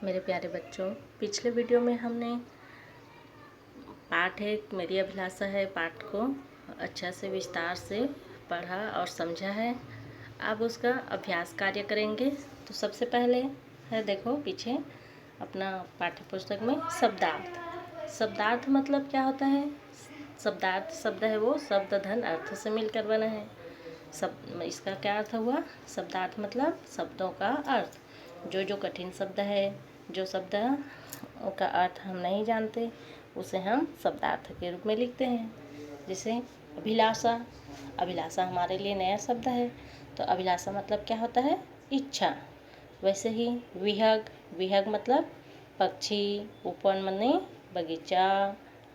मेरे प्यारे बच्चों, पिछले वीडियो में हमने पाठ है मेरी अभिलाषा है पाठ को अच्छा से विस्तार से पढ़ा और समझा है। अब उसका अभ्यास कार्य करेंगे। तो सबसे पहले है, देखो पीछे अपना पाठ्य पुस्तक में शब्दार्थ। शब्दार्थ मतलब क्या होता है? शब्दार्थ शब्द है वो शब्द धन अर्थ से मिलकर बना है। सब इसका क्या अर्थ हुआ? शब्दार्थ मतलब शब्दों का अर्थ। जो कठिन शब्द है, जो शब्द का अर्थ हम नहीं जानते, उसे हम शब्दार्थ के रूप में लिखते हैं। जैसे अभिलाषा। अभिलाषा हमारे लिए नया शब्द है। तो अभिलाषा मतलब क्या होता है? इच्छा। वैसे ही विहग। विहग मतलब पक्षी। उपवन मने बगीचा।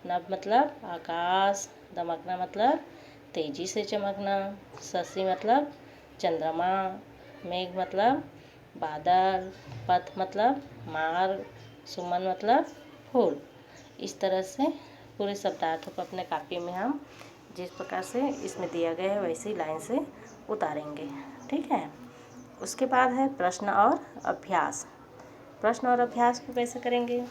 नभ मतलब आकाश। दमकना मतलब तेजी से चमकना। शशि मतलब चंद्रमा। मेघ मतलब बादल। पथ मतलब मार्ग। सुमन मतलब फूल। इस तरह से पूरे शब्दार्थों को अपने कापी में हम जिस प्रकार से इसमें दिया गया है वैसे ही लाइन से उतारेंगे। ठीक है। उसके बाद है प्रश्न और अभ्यास। प्रश्न और अभ्यास को कैसे करेंगे?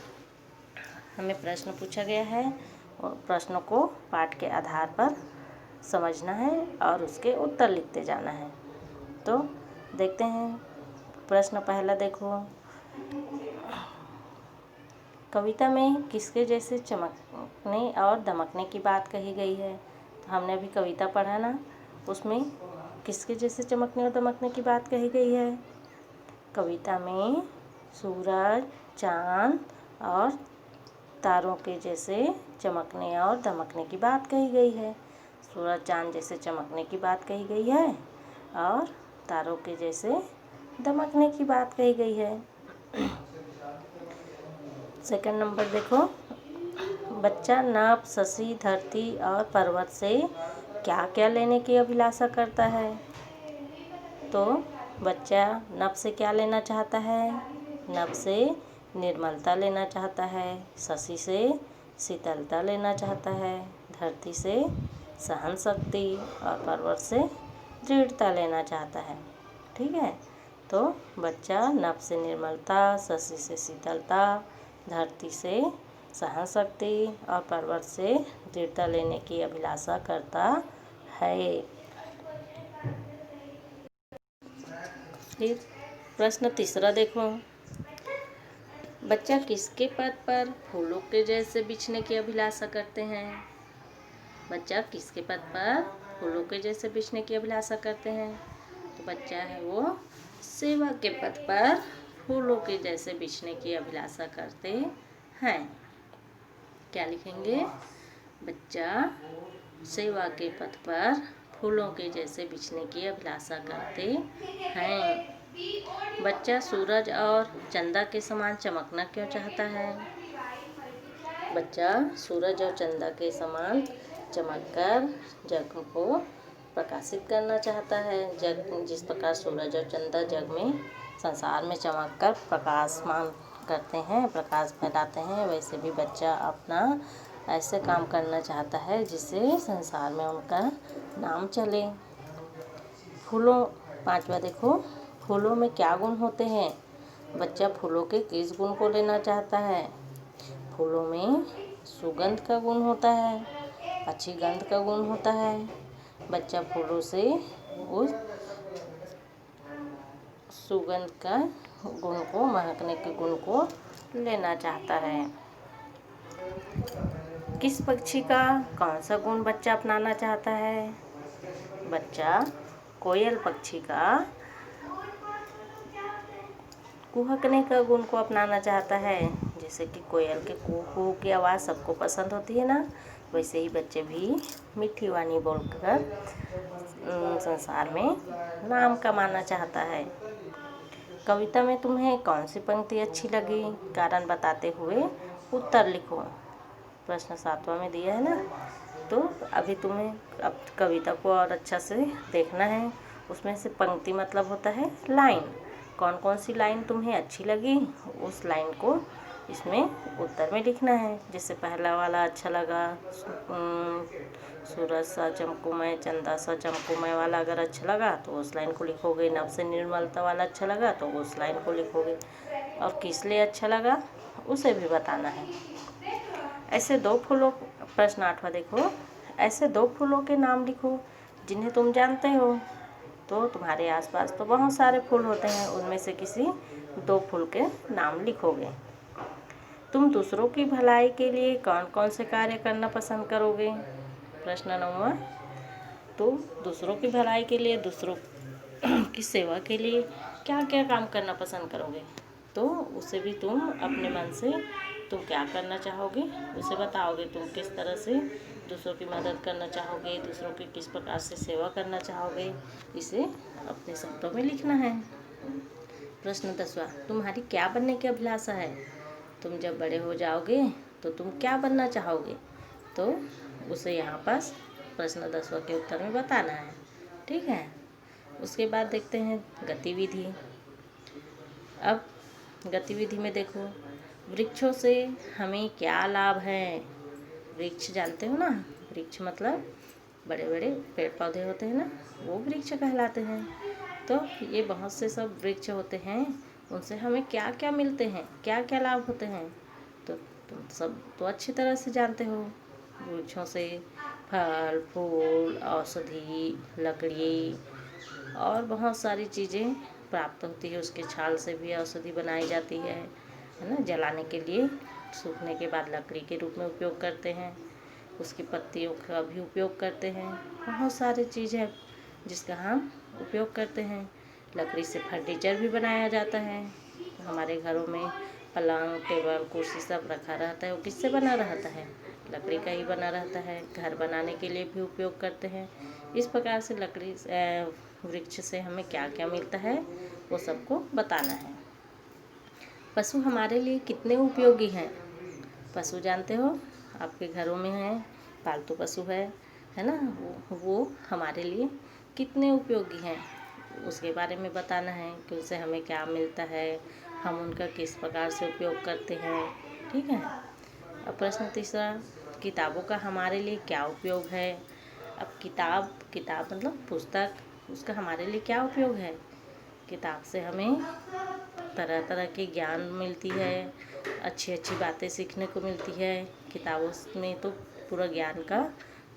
हमें प्रश्न पूछा गया है और प्रश्नों को पाठ के आधार पर समझना है और उसके उत्तर लिखते जाना है। तो देखते हैं प्रश्न पहला। देखो, कविता में किसके जैसे चमकने और दमकने की बात कही गई है? तो हमने अभी कविता पढ़ा ना, उसमें किसके जैसे चमकने और दमकने की बात कही गई है? कविता में सूरज, चाँद और तारों के जैसे चमकने और दमकने की बात कही गई है। सूरज चाँद जैसे चमकने की बात कही गई है और तारों के जैसे दमकने की बात कही गई है। सेकंड नंबर देखो, बच्चा नभ, शशि, धरती और पर्वत से क्या क्या लेने की अभिलाषा करता है? तो बच्चा नभ से क्या लेना चाहता है? नभ से निर्मलता लेना चाहता है। शशि से शीतलता लेना चाहता है। धरती से सहन शक्ति और पर्वत से दृढ़ता लेना चाहता है। ठीक है। तो बच्चा नभ से निर्मलता, शशि से शीतलता, धरती से सहन शक्ति और पर्वत से दृढ़ता लेने की अभिलाषा करता है। फिर प्रश्न तीसरा देखो, बच्चा किसके पद पर फूलों के जैसे बिछने की अभिलाषा करते हैं? बच्चा किसके पद पर फूलों के जैसे बिछने की अभिलाषा करते हैं? तो बच्चा है वो सेवा के पद पर फूलों के जैसे बिछने की अभिलाषा करते हैं। क्या लिखेंगे? बच्चा सेवा के पद पर फूलों के जैसे बिछने की अभिलाषा करते हैं। बच्चा सूरज और चंदा के समान चमकना क्यों चाहता है? बच्चा सूरज और चंदा के समान चमककर जग को प्रकाशित करना चाहता है। जग जिस प्रकार सूरज और चंदा जग में संसार में चमककर प्रकाशमान करते हैं, प्रकाश फैलाते हैं, वैसे भी बच्चा अपना ऐसे काम करना चाहता है जिससे संसार में उनका नाम चले। फूलों, पांचवा देखो, फूलों में क्या गुण होते हैं? बच्चा फूलों के किस गुण को लेना चाहता है? फूलों में सुगंध का गुण होता है, अच्छी गंध का गुण होता है। बच्चा फूलों से उस सुगंध का गुण को, महकने के गुण को लेना चाहता है। किस पक्षी का कौन सा गुण बच्चा अपनाना चाहता है? बच्चा कोयल पक्षी का कुहकने का गुण को अपनाना चाहता है। जैसे कि कोयल के कू कू की आवाज़ सबको पसंद होती है ना, वैसे ही बच्चे भी मीठी वाणी बोलकर संसार में नाम कमाना चाहता है। कविता में तुम्हें कौन सी पंक्ति अच्छी लगी? कारण बताते हुए उत्तर लिखो। प्रश्न 7वां में दिया है ना, तो अभी तुम्हें अब कविता को और अच्छा से देखना है। उसमें से पंक्ति मतलब होता है लाइन। कौन कौन सी लाइन तुम्हें अच्छी लगी, उस लाइन को इसमें उत्तर में लिखना है। जैसे पहला वाला अच्छा लगा, सूरज सा चमकुमय, चंदा सा चमकुमय वाला अगर अच्छा लगा तो उस लाइन को लिखोगे। नभ से निर्मलता वाला अच्छा लगा तो उस लाइन को लिखोगे। और किस लिए अच्छा लगा उसे भी बताना है। ऐसे दो फूलों, प्रश्न 8वां देखो, ऐसे दो फूलों के नाम लिखो जिन्हें तुम जानते हो। तो तुम्हारे आसपास तो बहुत सारे फूल होते हैं, उनमें से किसी दो फूल के नाम लिखोगे। तुम दूसरों की भलाई के लिए कौन कौन से कार्य करना पसंद करोगे। प्रश्न 9वां, तुम दूसरों की भलाई के लिए, दूसरों की सेवा के लिए क्या क्या काम करना पसंद करोगे। तो उसे भी तुम अपने मन से तुम क्या करना चाहोगे उसे बताओगे। तुम किस तरह से दूसरों की मदद करना चाहोगे, दूसरों की किस प्रकार से सेवा करना चाहोगे, इसे अपने शब्दों में लिखना है। प्रश्न 10वां, तुम्हारी क्या बनने की अभिलाषा है। तुम जब बड़े हो जाओगे तो तुम क्या बनना चाहोगे। तो उसे यहाँ पास प्रश्न 10वां के उत्तर में बताना है। ठीक है। उसके बाद देखते हैं गतिविधि। अब गतिविधि में देखो, वृक्षों से हमें क्या लाभ है। वृक्ष जानते हो ना, वृक्ष मतलब बड़े बड़े पेड़ पौधे होते हैं ना, वो वृक्ष कहलाते हैं। तो ये बहुत से सब वृक्ष होते हैं, उनसे हमें क्या क्या मिलते हैं, क्या क्या लाभ होते हैं। तो तुम सब तो अच्छी तरह से जानते हो। वृक्षों से फल फूल, औषधि, लकड़ी और बहुत सारी चीज़ें प्राप्त होती है। उसके छाल से भी औषधि बनाई जाती है ना। जलाने के लिए सूखने के बाद लकड़ी के रूप में उपयोग करते हैं। उसकी पत्तियों का भी उपयोग करते हैं। बहुत सारी चीज़ है जिसका हम उपयोग करते हैं। लकड़ी से फर्नीचर भी बनाया जाता है। हमारे घरों में पलंग, टेबल, कुर्सी सब रखा रहता है, वो किससे बना रहता है, लकड़ी का ही बना रहता है। घर बनाने के लिए भी उपयोग करते हैं। इस प्रकार से लकड़ी वृक्ष से हमें क्या क्या मिलता है वो सबको बताना है। पशु हमारे लिए कितने उपयोगी हैं। पशु जानते हो, आपके घरों में है, पालतू पशु है ना, वो हमारे लिए कितने उपयोगी हैं उसके बारे में बताना है कि उससे हमें क्या मिलता है, हम उनका किस प्रकार से उपयोग करते हैं। ठीक है। अब प्रश्न 3, किताबों का हमारे लिए क्या उपयोग है। अब किताब मतलब पुस्तक, उसका हमारे लिए क्या उपयोग है। किताब से हमें तरह तरह के ज्ञान मिलती है, अच्छी अच्छी बातें सीखने को मिलती है। किताबों में तो पूरा ज्ञान का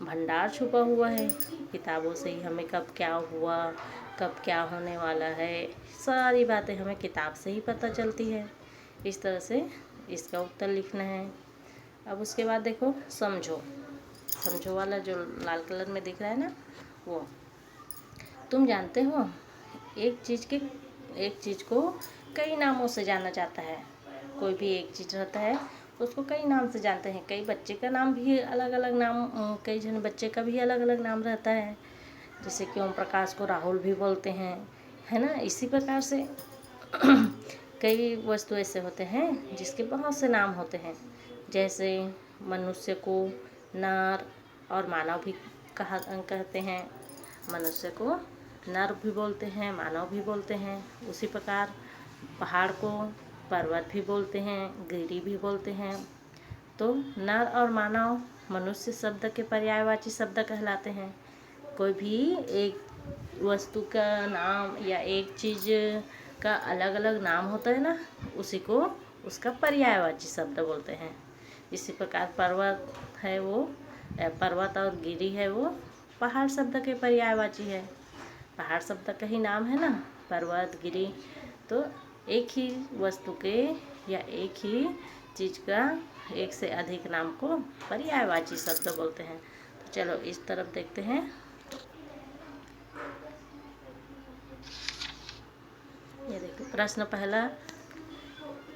भंडार छुपा हुआ है। किताबों से ही हमें कब क्या हुआ, कब क्या होने वाला है, सारी बातें हमें किताब से ही पता चलती है। इस तरह से इसका उत्तर लिखना है। अब उसके बाद देखो समझो। समझो वाला जो लाल कलर में दिख रहा है ना, वो तुम जानते हो एक चीज़ को कई नामों से जाना जाता है। कोई भी एक चीज़ रहता है उसको कई नाम से जानते हैं। कई बच्चे का नाम भी अलग अलग नाम, कई जन बच्चे का भी अलग अलग नाम रहता है। जैसे कि ओम प्रकाश को राहुल भी बोलते हैं, है ना। इसी प्रकार से कई वस्तु ऐसे होते हैं जिसके बहुत से नाम होते हैं। जैसे मनुष्य को नर और मानव भी कहते हैं। मनुष्य को नर भी बोलते हैं, मानव भी बोलते हैं। उसी प्रकार पहाड़ को पर्वत भी बोलते हैं, गिरी भी बोलते हैं। तो नर और मानव मनुष्य शब्द के पर्यायवाची शब्द कहलाते हैं। कोई भी एक वस्तु का नाम या एक चीज़ का अलग अलग नाम होता है ना, उसी को उसका पर्यायवाची शब्द बोलते हैं। इसी प्रकार पर्वत है वो, पर्वत और गिरी है वो पहाड़ शब्द के पर्यायवाची है। पहाड़ शब्द का ही नाम है ना, पर्वत गिरी। तो एक ही वस्तु के या एक ही चीज़ का एक से अधिक नाम को पर्यायवाची शब्द बोलते हैं। तो चलो इस तरफ देखते हैं। ये देखो प्रश्न पहला,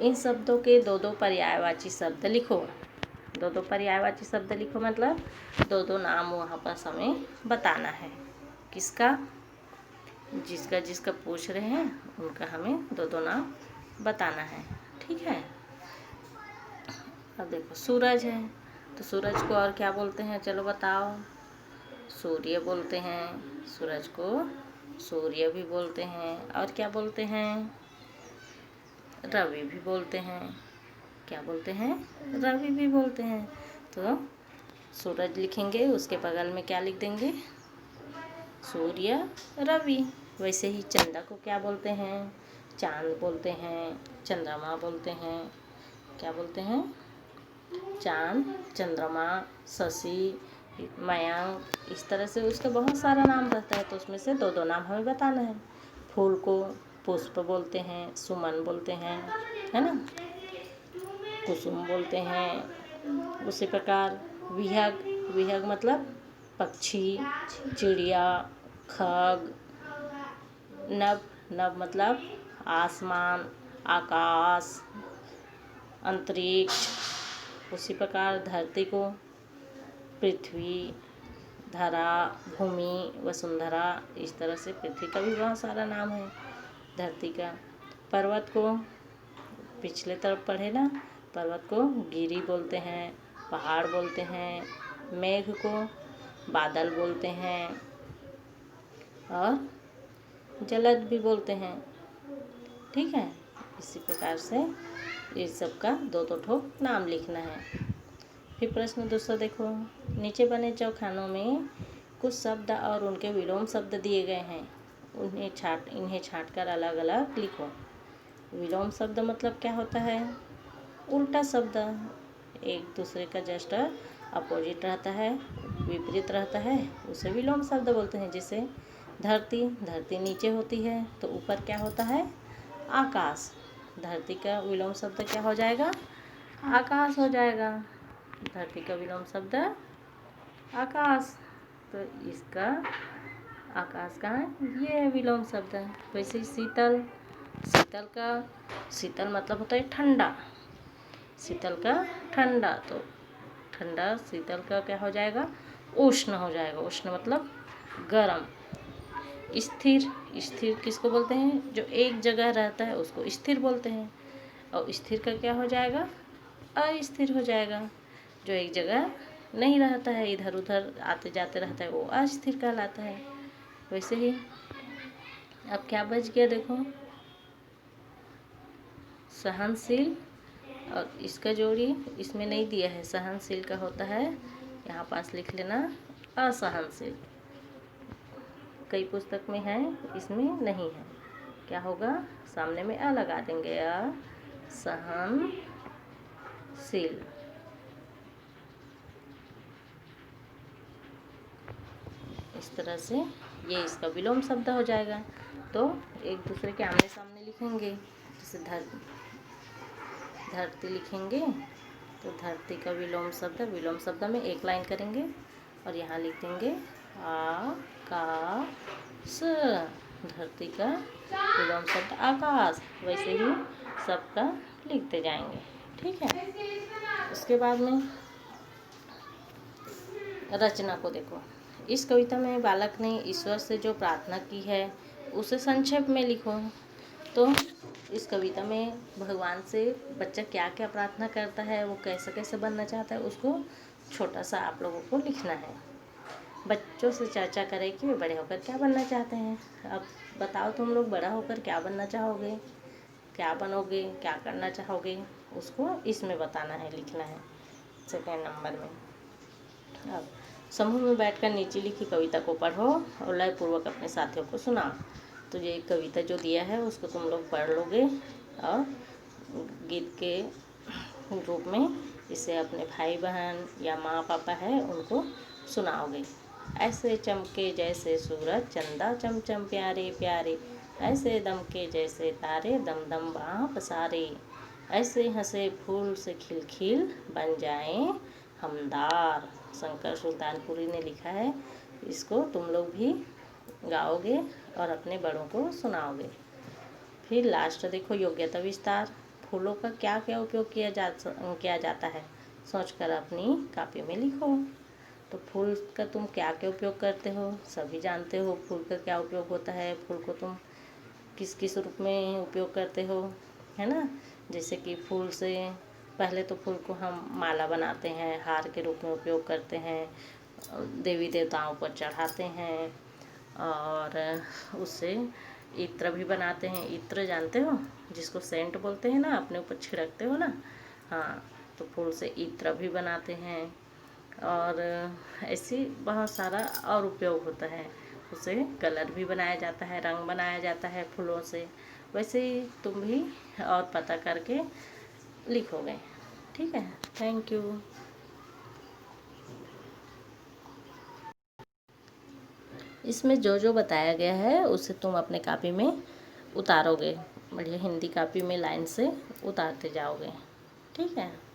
इन शब्दों के दो दो पर्यायवाची शब्द लिखो। दो दो पर्यायवाची शब्द लिखो मतलब दो दो नाम वहाँ पर हमें बताना है। किसका, जिसका पूछ रहे हैं उनका हमें दो दो नाम बताना है। ठीक है। अब देखो सूरज है, तो सूरज को और क्या बोलते हैं, चलो बताओ। सूर्य बोलते हैं, सूरज को सूर्य भी बोलते हैं। और क्या बोलते हैं, रवि भी बोलते हैं। क्या बोलते हैं, रवि भी बोलते हैं। तो सूरज लिखेंगे, उसके बगल में क्या लिख देंगे, सूर्य रवि। वैसे ही चंदा को क्या बोलते हैं, चांद बोलते हैं, चंद्रमा बोलते हैं। क्या बोलते हैं, चांद, चंद्रमा, शशि, मयंक। इस तरह से उसका बहुत सारा नाम रहता है, तो उसमें से दो दो नाम हमें बताना है। फूल को पुष्प बोलते हैं, सुमन बोलते हैं, है ना, कुसुम बोलते हैं। उसी प्रकार विहग, विहग मतलब पक्षी, चिड़िया, खग। नभ, नभ मतलब आसमान, आकाश, अंतरिक्ष। उसी प्रकार धरती को पृथ्वी, धरा, भूमि, वसुंधरा। इस तरह से पृथ्वी का भी बहुत सारा नाम है, धरती का। पर्वत को पिछले तरफ पढ़े ना, पर्वत को गिरी बोलते हैं, पहाड़ बोलते हैं। मेघ को बादल बोलते हैं और जलद भी बोलते हैं। ठीक है, इसी प्रकार से ये सब का दो दो ठो नाम लिखना है। फिर प्रश्न दूसरा देखो, नीचे बने चौखानों में कुछ शब्द और उनके विलोम शब्द दिए गए हैं, इन्हें छाँट कर अलग अलग लिखो। विलोम शब्द मतलब क्या होता है, उल्टा शब्द, एक दूसरे का जस्ट अपोजिट रहता है, विपरीत रहता है, उसे विलोम शब्द बोलते हैं। जैसे धरती, धरती नीचे होती है तो ऊपर क्या होता है, आकाश। धरती का विलोम शब्द क्या हो जाएगा, आकाश हो जाएगा। धरती का विलोम शब्द आकाश, तो इसका आकाश का ये है विलोम शब्द। वैसे ही शीतल, शीतल मतलब होता है ठंडा, शीतल का ठंडा, तो ठंडा शीतल का क्या हो जाएगा, उष्ण हो जाएगा। उष्ण मतलब गर्म। स्थिर, स्थिर किसको बोलते हैं, जो एक जगह रहता है उसको स्थिर बोलते हैं। और स्थिर का क्या हो जाएगा, अस्थिर हो जाएगा। जो एक जगह नहीं रहता है, इधर उधर आते जाते रहता है, वो अस्थिर कहलाता है। वैसे ही अब क्या बच गया देखो, सहनशील, और इसका जोड़ी इसमें नहीं दिया है, सहनशील का होता है, यहाँ पास लिख लेना असहनशील। कई पुस्तक में है, इसमें नहीं है। क्या होगा, सामने में अ लगा देंगे, असहनशील। इस तरह से ये इसका विलोम शब्द हो जाएगा। तो एक दूसरे के आमने सामने लिखेंगे। जैसे धरती लिखेंगे तो धरती का विलोम शब्द में एक लाइन करेंगे और यहाँ लिख देंगे आकाश। धरती का विलोम शब्द आकाश। वैसे ही सबका लिखते जाएंगे। ठीक है, उसके बाद में रचना को देखो। इस कविता में बालक ने ईश्वर से जो प्रार्थना की है उसे संक्षेप में लिखो। तो इस कविता में भगवान से बच्चा क्या क्या प्रार्थना करता है, वो कैसे कैसे बनना चाहता है, उसको छोटा सा आप लोगों को लिखना है। बच्चों से चर्चा करें कि वे बड़े होकर क्या बनना चाहते हैं। अब बताओ तुम लोग बड़ा होकर क्या बनना चाहोगे, क्या बनोगे, क्या करना चाहोगे, उसको इसमें बताना है, लिखना है सेकेंड नंबर में। अब समूह में बैठकर नीचे लिखी कविता को पढ़ो और लयपूर्वक अपने साथियों को सुनाओ। तो ये कविता जो दिया है उसको तुम लोग पढ़ लोगे और गीत के रूप में इसे अपने भाई बहन या माँ पापा है उनको सुनाओगे। ऐसे चमके जैसे सूरज चंदा चमचम प्यारे प्यारे, ऐसे दमके जैसे तारे दम दम बाँ पसारे, ऐसे हंसे फूल से खिल खिल बन जाएं हमदार। शंकर सुल्तानपुरी ने लिखा है, इसको तुम लोग भी गाओगे और अपने बड़ों को सुनाओगे। फिर लास्ट देखो योग्यता विस्तार। फूलों का क्या क्या उपयोग किया जाता है, सोचकर अपनी कापी में लिखो। तो फूल का तुम क्या क्या उपयोग करते हो, सभी जानते हो फूल का क्या उपयोग होता है। फूल को तुम किस किस रूप में उपयोग करते हो, है ना। जैसे कि फूल से पहले तो फूल को हम माला बनाते हैं, हार के रूप में उपयोग करते हैं, देवी देवताओं पर चढ़ाते हैं, और उससे इत्र भी बनाते हैं। इत्र जानते हो, जिसको सेंट बोलते हैं ना, अपने ऊपर छिड़कते हो ना, हाँ, तो फूल से इत्र भी बनाते हैं और ऐसी बहुत सारा और उपयोग होता है। उससे कलर भी बनाया जाता है, रंग बनाया जाता है फूलों से। वैसे ही तुम भी और पता करके लिखोगे। ठीक है, थैंक यू। इसमें जो जो बताया गया है उसे तुम अपने कॉपी में उतारोगे, बढ़िया हिंदी कॉपी में लाइन से उतारते जाओगे। ठीक है।